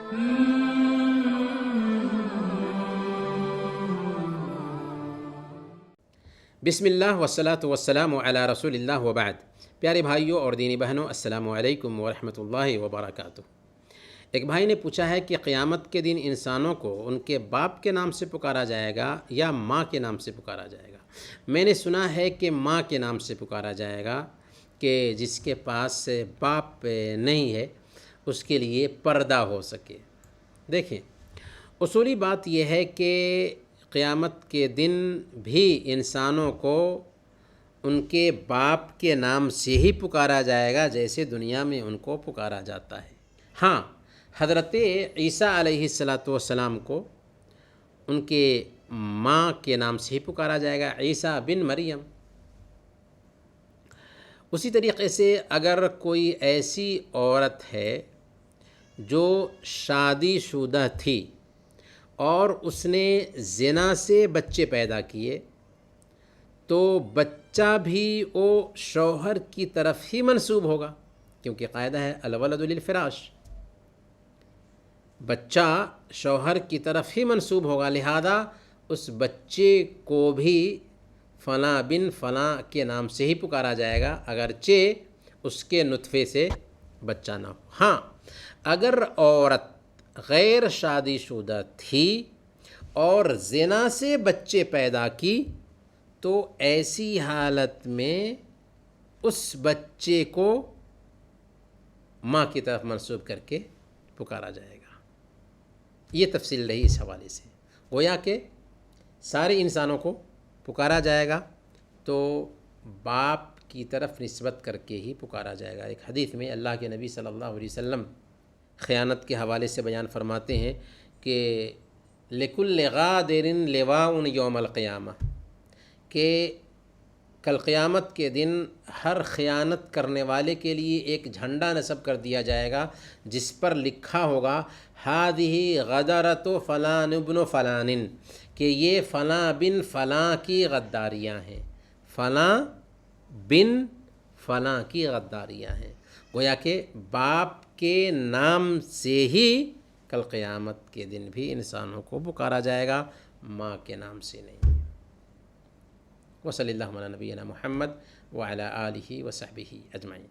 بسم اللہ والصلاة والسلام علی رسول اللہ وبعد۔ پیارے بھائیوں اور دینی بہنوں، السلام علیکم ورحمۃ اللہ وبرکاتہ۔ ایک بھائی نے پوچھا ہے کہ قیامت کے دن انسانوں کو ان کے باپ کے نام سے پکارا جائے گا یا ماں کے نام سے پکارا جائے گا؟ میں نے سنا ہے کہ ماں کے نام سے پکارا جائے گا، کہ جس کے پاس باپ نہیں ہے اس کے لیے پردہ ہو سکے۔ دیکھیں، اصولی بات یہ ہے کہ قیامت کے دن بھی انسانوں کو ان کے باپ کے نام سے ہی پکارا جائے گا جیسے دنیا میں ان کو پکارا جاتا ہے۔ ہاں، حضرت عیسیٰ علیہ السلام کو ان کے ماں کے نام سے ہی پکارا جائے گا، عیسیٰ بن مریم۔ اسی طریقے سے اگر کوئی ایسی عورت ہے جو شادی شدہ تھی اور اس نے زنا سے بچے پیدا کیے تو بچہ بھی وہ شوہر کی طرف ہی منسوب ہوگا، کیونکہ قاعدہ ہے الولد للفراش، بچہ شوہر کی طرف ہی منسوب ہوگا، لہذا اس بچے کو بھی فلاں بن فلاں کے نام سے ہی پکارا جائے گا، اگرچہ اس کے نطفے سے بچہ نہ ہو۔ ہاں، اگر عورت غیر شادی شدہ تھی اور زنا سے بچے پیدا کی تو ایسی حالت میں اس بچے کو ماں کی طرف منسوب کر کے پکارا جائے گا۔ یہ تفصیل رہی اس حوالے سے، گویا کہ سارے انسانوں کو پکارا جائے گا تو باپ کی طرف نسبت کر کے ہی پکارا جائے گا۔ ایک حدیث میں اللہ کے نبی صلی اللہ علیہ وسلم خیانت کے حوالے سے بیان فرماتے ہیں کہ لِكُلِّ غَادِرٍ لِوَاءٌ یوم القیامہ، کہ کل قیامت کے دن ہر خیانت کرنے والے کے لیے ایک جھنڈا نصب کر دیا جائے گا جس پر لکھا ہوگا ہذہ غدرۃ فلان ابن فلان، کہ یہ فلاں بن فلاں کی غداریاں ہیں، فلاں بن فلاں کی غداریاں ہیں۔ گویا کہ باپ کے نام سے ہی کل قیامت کے دن بھی انسانوں کو پکارا جائے گا، ماں کے نام سے نہیں۔ وصلی اللہ علی نبینا محمد وعلی آلہ وصحبہ اجمعین۔